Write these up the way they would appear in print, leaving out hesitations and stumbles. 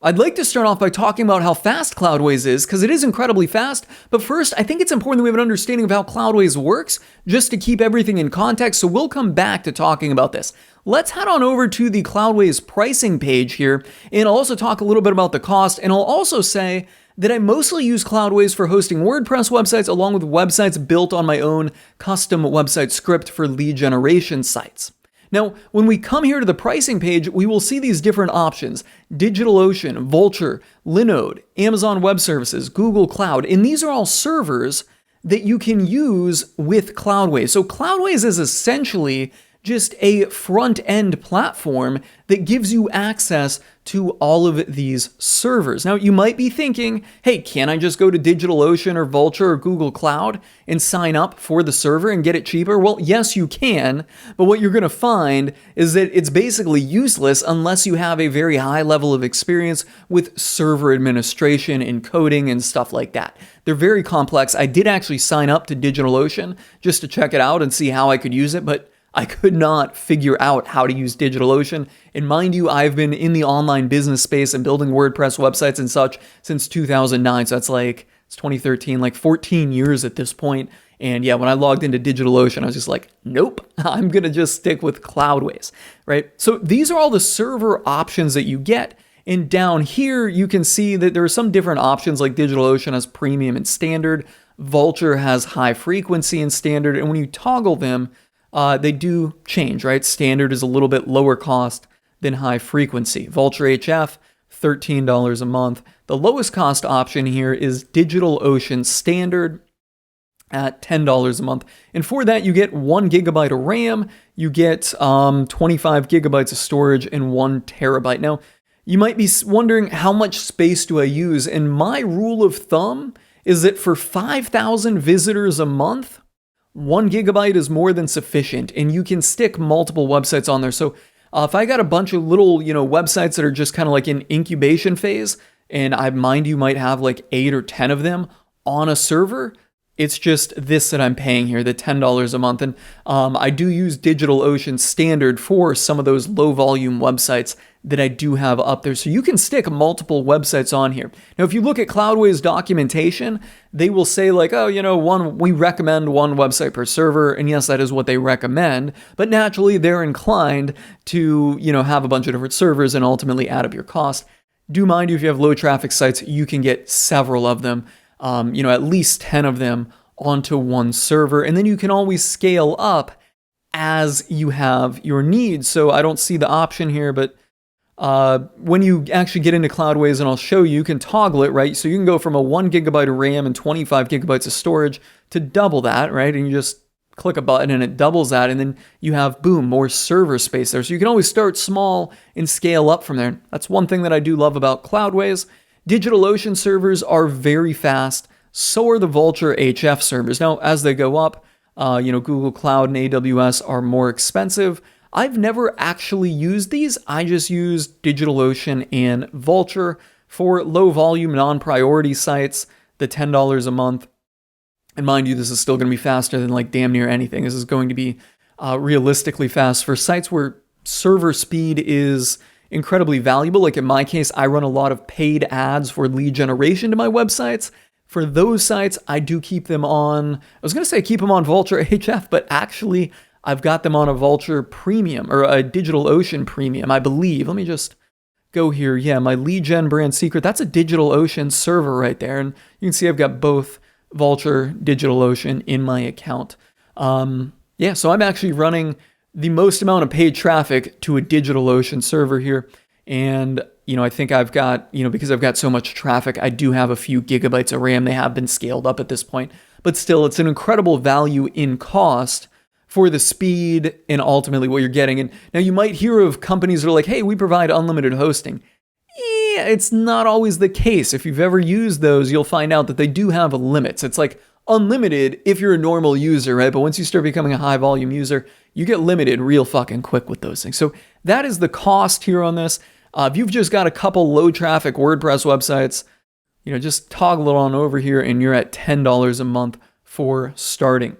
I'd like to start off by talking about how fast Cloudways is, because it is incredibly fast. But first, I think it's important that we have an understanding of how Cloudways works, just to keep everything in context, so we'll come back to talking about this. Let's head on over to the Cloudways pricing page here, and I'll also talk a little bit about the cost, and I'll also say that I mostly use Cloudways for hosting WordPress websites, along with websites built on my own custom website script for lead generation sites. Now, when we come here to the pricing page, we will see these different options: DigitalOcean, Vultr, Linode, Amazon Web Services, Google Cloud, and these are all servers that you can use with Cloudways. So Cloudways is essentially just a front-end platform that gives you access to all of these servers. Now, you might be thinking, hey, can't I just go to DigitalOcean or Vultr or Google Cloud and sign up for the server and get it cheaper? Well, yes, you can, but what you're gonna find is that it's basically useless unless you have a very high level of experience with server administration and coding and stuff like that. They're very complex. I did actually sign up to DigitalOcean just to check it out and see how I could use it, but I could not figure out how to use DigitalOcean. And mind you, I've been in the online business space and building WordPress websites and such since 2009. So it's 2013, like 14 years at this point. And yeah, when I logged into DigitalOcean, I was just like, nope, I'm going to just stick with Cloudways, right? So these are all the server options that you get. And down here, you can see that there are some different options, like DigitalOcean has premium and standard. Vultr has high frequency and standard. And when you toggle them, they do change, right? Standard is a little bit lower cost than high frequency. Vultr HF, $13 a month. The lowest cost option here is DigitalOcean Standard at $10 a month. And for that, you get 1 gigabyte of RAM, you get 25 gigabytes of storage, and 1 terabyte. Now, you might be wondering, how much space do I use? And my rule of thumb is that for 5,000 visitors a month, 1 gigabyte is more than sufficient, and you can stick multiple websites on there. So if I got a bunch of little, websites that are just kind of like in incubation phase, and I mind you might have like 8 or 10 of them on a server, it's just this that I'm paying here, the $10 a month. And I do use DigitalOcean Standard for some of those low volume websites that I do have up there. So you can stick multiple websites on here. Now, if you look at Cloudways documentation, they will say like, oh, we recommend 1 website per server. And yes, that is what they recommend. But naturally, they're inclined to, have a bunch of different servers and ultimately add up your cost. Do mind you, if you have low traffic sites, you can get several of them. At least 10 of them onto one server. And then you can always scale up as you have your needs. So I don't see the option here, but when you actually get into Cloudways, and I'll show you, you can toggle it, right? So you can go from a 1 gigabyte of RAM and 25 gigabytes of storage to double that, right? And you just click a button and it doubles that. And then you have, boom, more server space there. So you can always start small and scale up from there. That's one thing that I do love about Cloudways. DigitalOcean servers are very fast. So are the Vultr HF servers. Now, as they go up, Google Cloud and AWS are more expensive. I've never actually used these. I just use DigitalOcean and Vultr for low volume, non-priority sites, the $10 a month. And mind you, this is still going to be faster than like damn near anything. This is going to be realistically fast for sites where server speed is incredibly valuable. Like in my case, I run a lot of paid ads for lead generation to my websites. For those sites, I do keep them on, I was going to say keep them on Vultr HF, but actually I've got them on a Vultr Premium or a DigitalOcean Premium, I believe. Let me just go here. Yeah, my lead gen brand secret, that's a DigitalOcean server right there. And you can see I've got both Vultr, DigitalOcean in my account. So I'm actually running the most amount of paid traffic to a DigitalOcean server here. And, I think I've got, because I've got so much traffic, I do have a few gigabytes of RAM. They have been scaled up at this point, but still it's an incredible value in cost for the speed and ultimately what you're getting. And now you might hear of companies that are like, hey, we provide unlimited hosting. Yeah, it's not always the case. If you've ever used those, you'll find out that they do have limits. It's like unlimited if you're a normal user, right? But once you start becoming a high volume user, you get limited real fucking quick with those things. So that is the cost here on this. If you've just got a couple low traffic WordPress websites, just toggle it on over here and you're at $10 a month for starting.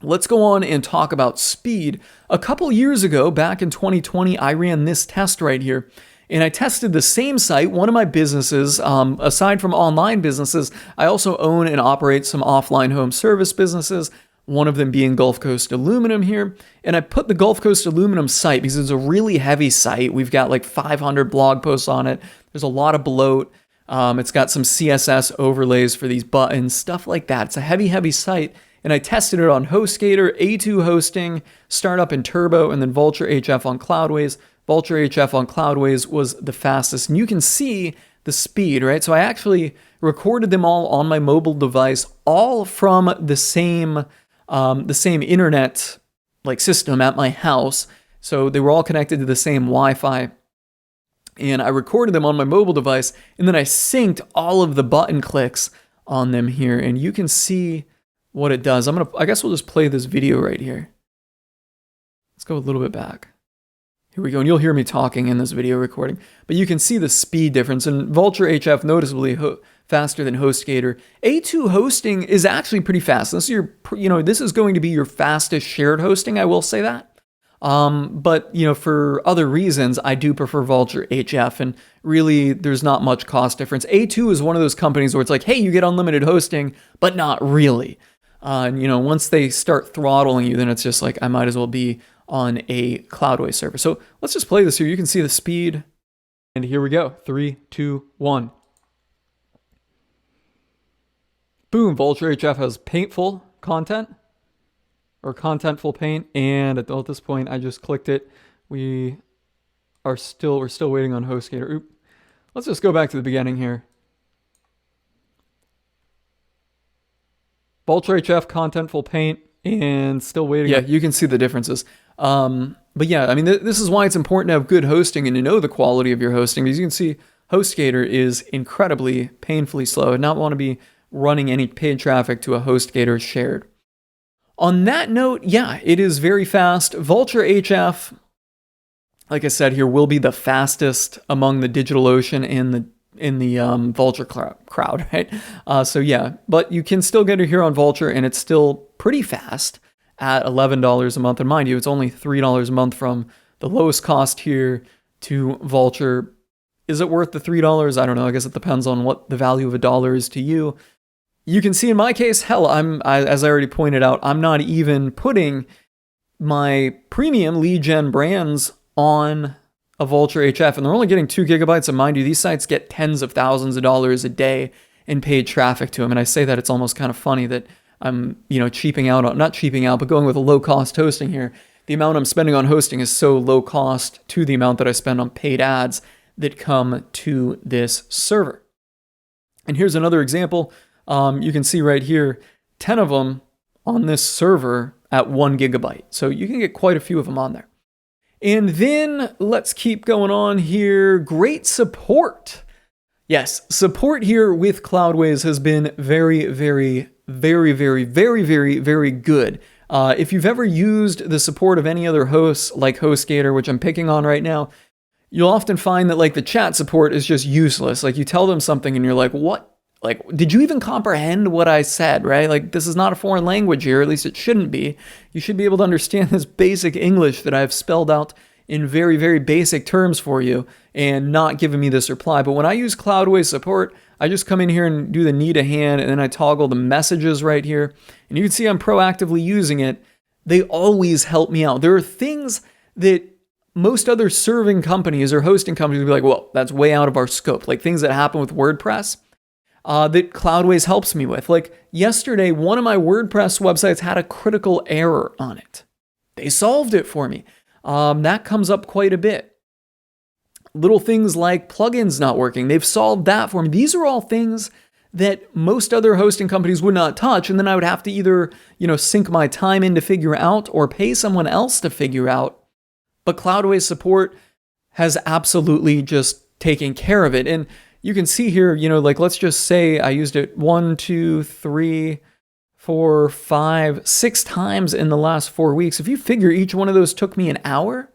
Let's go on and talk about speed. A couple years ago, back in 2020, I ran this test right here. And I tested the same site. One of my businesses, aside from online businesses, I also own and operate some offline home service businesses, one of them being Gulf Coast Aluminum here. And I put the Gulf Coast Aluminum site because it's a really heavy site. We've got like 500 blog posts on it. There's a lot of bloat. It's got some CSS overlays for these buttons, stuff like that. It's a heavy, heavy site. And I tested it on HostGator, A2 hosting, Startup and Turbo, and then Vultr HF on Cloudways. Vultr HF on Cloudways was the fastest. And you can see the speed, right? So I actually recorded them all on my mobile device, all from the same internet like system at my house. So they were all connected to the same Wi-Fi. And I recorded them on my mobile device, and then I synced all of the button clicks on them here. And you can see what it does. I guess we'll just play this video right here. Let's go a little bit back. Here we go. And you'll hear me talking in this video recording, but you can see the speed difference. And Vultr HF noticeably faster than HostGator. A2 hosting is actually pretty fast. This is going to be your fastest shared hosting. I will say that. But for other reasons, I do prefer Vultr HF, and really there's not much cost difference. A2 is one of those companies where it's like, hey, you get unlimited hosting, but not really. Once they start throttling you, then it's just like, I might as well be on a Cloudways server. So let's just play this here. You can see the speed. And here we go. 3, 2, 1. Boom. Vultr HF has paintful content or contentful paint. And at this point, I just clicked it. We're still waiting on HostGator. Oop. Let's just go back to the beginning here. Vultr HF, contentful paint, and still waiting. Yeah, you can see the differences. But yeah, I mean, this is why it's important to have good hosting and to know the quality of your hosting, because you can see HostGator is incredibly painfully slow and not want to be running any paid traffic to a HostGator shared. On that note, yeah, it is very fast. Vultr HF, like I said here, will be the fastest among the DigitalOcean and the Vultr crowd, right? So yeah, but you can still get it here on Vultr, and it's still pretty fast at $11 a month. And mind you, it's only $3 a month from the lowest cost here to Vultr. Is it worth the $3? I don't know. I guess it depends on what the value of a dollar is to you. You can see in my case, hell, as I already pointed out, I'm not even putting my premium lead gen brands on a Vultr HF, and they're only getting 2 gigabytes. And mind you, these sites get tens of thousands of dollars a day in paid traffic to them. And I say that it's almost kind of funny that I'm, not cheaping out, but going with a low cost hosting here. The amount I'm spending on hosting is so low cost to the amount that I spend on paid ads that come to this server. And here's another example. You can see right here, 10 of them on this server at 1 gigabyte. So you can get quite a few of them on there. And then let's keep going on here. Great support. Yes, support here with Cloudways has been very, very, very, very, very, very, very good. If you've ever used the support of any other hosts like HostGator, which I'm picking on right now, you'll often find that like the chat support is just useless. Like you tell them something and you're like, what? Like, did you even comprehend what I said, right? Like, this is not a foreign language here, at least it shouldn't be. You should be able to understand this basic English that I've spelled out in very, very basic terms for you and not giving me this reply. But when I use Cloudways support, I just come in here and do the need a hand, and then I toggle the messages right here. And you can see I'm proactively using it. They always help me out. There are things that most other serving companies or hosting companies will be like, well, that's way out of our scope. Like things that happen with WordPress. That Cloudways helps me with. Like yesterday, one of my WordPress websites had a critical error on it. They solved it for me. That comes up quite a bit. Little things like plugins not working, they've solved that for me. These are all things that most other hosting companies would not touch, and then I would have to either, sink my time in to figure out or pay someone else to figure out. But Cloudways support has absolutely just taken care of it. And you can see here, like let's just say I used it 1, 2, 3, 4, 5, 6 times in the last 4 weeks. If you figure each one of those took me an hour,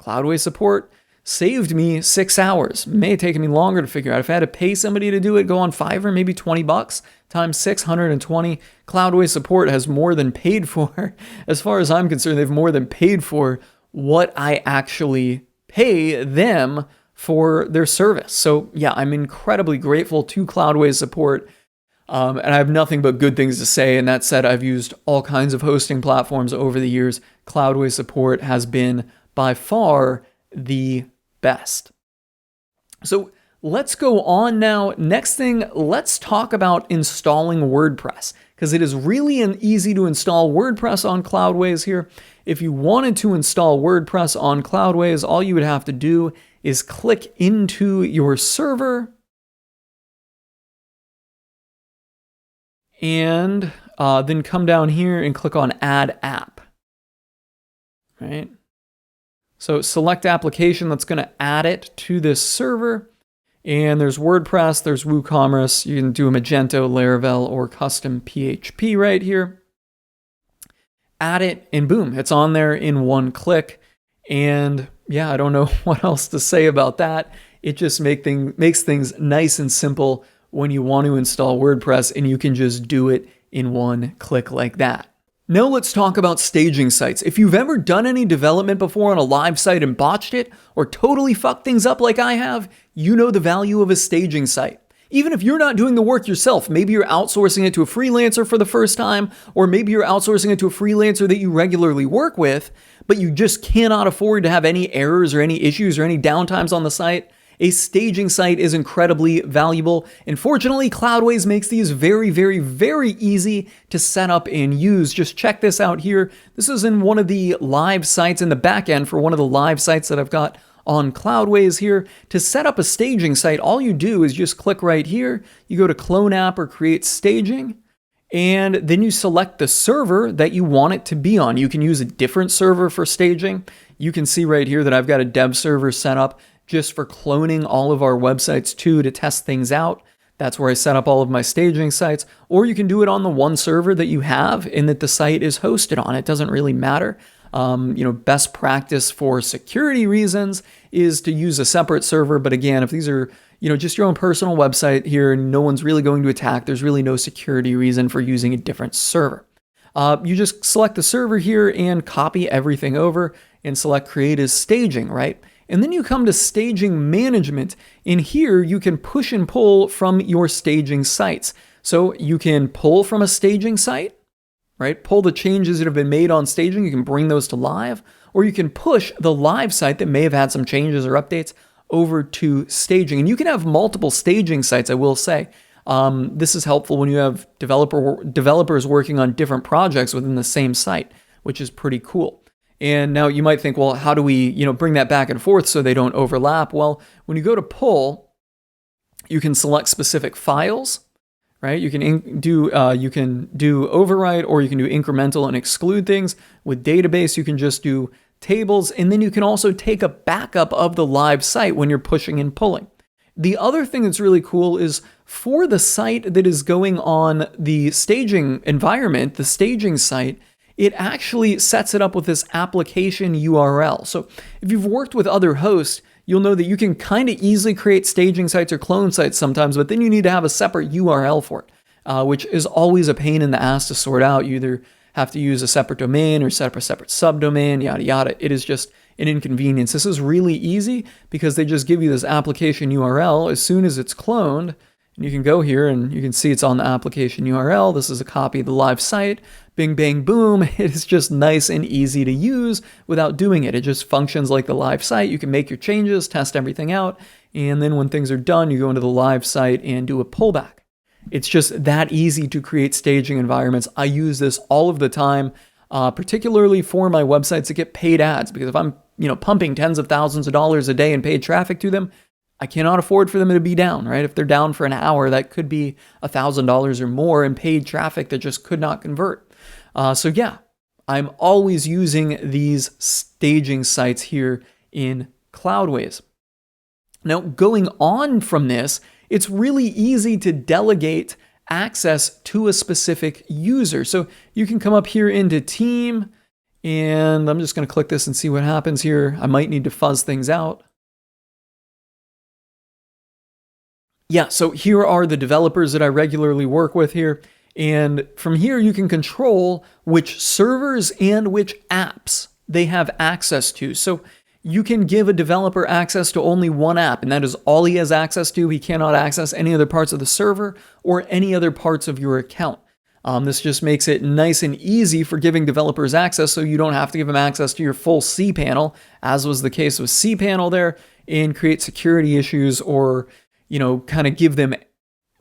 Cloudways support saved me 6 hours. It may have taken me longer to figure out. If I had to pay somebody to do it, go on Fiverr, maybe $20 times 620. Cloudways support has more than paid for. As far as I'm concerned, they've more than paid for what I actually pay them for their service. So yeah, I'm incredibly grateful to Cloudways support. And I have nothing but good things to say. And that said, I've used all kinds of hosting platforms over the years. Cloudways support has been by far the best. So let's go on now. Next thing, let's talk about installing WordPress, because it is really easy to install WordPress on Cloudways here. If you wanted to install WordPress on Cloudways, all you would have to do is click into your server and then come down here and click on Add App, right? So select application that's going to add it to this server. And there's WordPress, there's WooCommerce. You can do a Magento, Laravel, or custom PHP right here. Add it, and boom, it's on there in one click. And yeah, I don't know what else to say about that. It just makes things nice and simple when you want to install WordPress, and you can just do it in one click like that. Now let's talk about staging sites. If you've ever done any development before on a live site and botched it, or totally fucked things up like I have, you know the value of a staging site. Even if you're not doing the work yourself, maybe you're outsourcing it to a freelancer for the first time, or maybe you're outsourcing it to a freelancer that you regularly work with, but you just cannot afford to have any errors or any issues or any downtimes on the site. A staging site is incredibly valuable. And fortunately, Cloudways makes these very, very, very easy to set up and use. Just check this out here. This is in one of the live sites in the back end for one of the live sites that I've got on Cloudways here. To set up a staging site, all you do is just click right here. You go to Clone App or Create Staging, and then you select the server that you want it to be on. You can use a different server for staging. You can see right here that I've got a dev server set up just for cloning all of our websites to test things out. That's where I set up all of my staging sites. Or you can do it on the one server that you have and that the site is hosted on. It doesn't really matter. Best practice for security reasons is to use a separate server. But again, if these are, just your own personal website here and no one's really going to attack, there's really no security reason for using a different server. You just select the server here and copy everything over and select Create as Staging, right? And then you come to staging management. In here, you can push and pull from your staging sites. So you can pull from a staging site, right? Pull the changes that have been made on staging. You can bring those to live, or you can push the live site that may have had some changes or updates over to staging. And you can have multiple staging sites, I will say. This is helpful when you have developers working on different projects within the same site, which is pretty cool. And now you might think, well, how do we, bring that back and forth so they don't overlap? Well, when you go to pull, you can select specific files, right? You can do override, or you can do incremental and exclude things. With database, you can just do tables, and then you can also take a backup of the live site when you're pushing and pulling. The other thing that's really cool is for the site that is going on the staging environment, the staging site, it actually sets it up with this application URL. So if you've worked with other hosts, you'll know that you can kind of easily create staging sites or clone sites sometimes, but then you need to have a separate URL for it, which is always a pain in the ass to sort out. You either have to use a separate domain or set up a separate subdomain, yada, yada. It is just an inconvenience. This is really easy because they just give you this application URL as soon as it's cloned. And you can go here and you can see it's on the application URL. This is a copy of the live site. Bing, bang, boom. It is just nice and easy to use without doing it. It just functions like the live site. You can make your changes, test everything out, and then when things are done, you go into the live site and do a pullback. It's just that easy to create staging environments. I use this all of the time, particularly for my websites that get paid ads, because if I'm pumping tens of thousands of dollars a day in paid traffic to them, I cannot afford for them to be down, right? If they're down for an hour, that could be $1,000 or more in paid traffic that just could not convert. So yeah, I'm always using these staging sites here in Cloudways. Now, going on from this, it's really easy to delegate access to a specific user. So you can come up here into Team, and I'm just going to click this and see what happens here. I might need to fuzz things out. Yeah, so here are the developers that I regularly work with here. And from here, you can control which servers and which apps they have access to. So you can give a developer access to only one app, and that is all he has access to. He cannot access any other parts of the server or any other parts of your account. This just makes it nice and easy for giving developers access, so you don't have to give them access to your full cPanel, as was the case with cPanel there, and create security issues or, kind of give them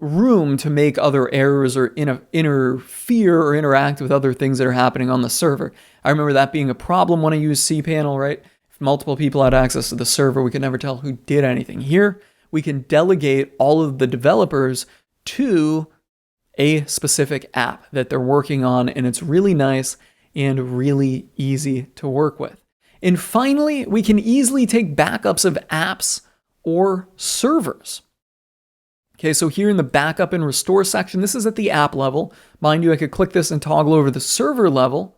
room to make other errors or interfere or interact with other things that are happening on the server. I remember that being a problem when I used cPanel, right? If multiple people had access to the server, we could never tell who did anything. Here, we can delegate all of the developers to a specific app that they're working on, and it's really nice and really easy to work with. And finally, we can easily take backups of apps or servers. Okay, so here in the backup and restore section, this is at the app level. Mind you, I could click this and toggle over the server level.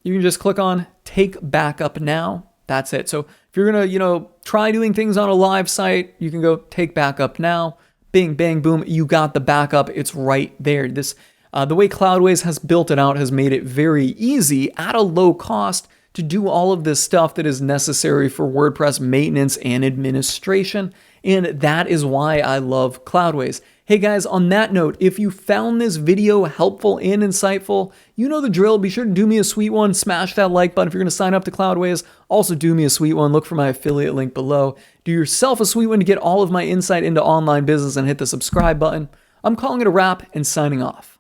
You can just click on take backup now. That's it. So if you're gonna, try doing things on a live site, you can go take backup now. Bing, bang, boom, you got the backup. It's right there. The way Cloudways has built it out has made it very easy at a low cost to do all of this stuff that is necessary for WordPress maintenance and administration. And that is why I love Cloudways. Hey guys, on that note, if you found this video helpful and insightful, you know the drill. Be sure to do me a sweet one. Smash that like button if you're going to sign up to Cloudways. Also do me a sweet one. Look for my affiliate link below. Do yourself a sweet one to get all of my insight into online business and hit the subscribe button. I'm calling it a wrap and signing off.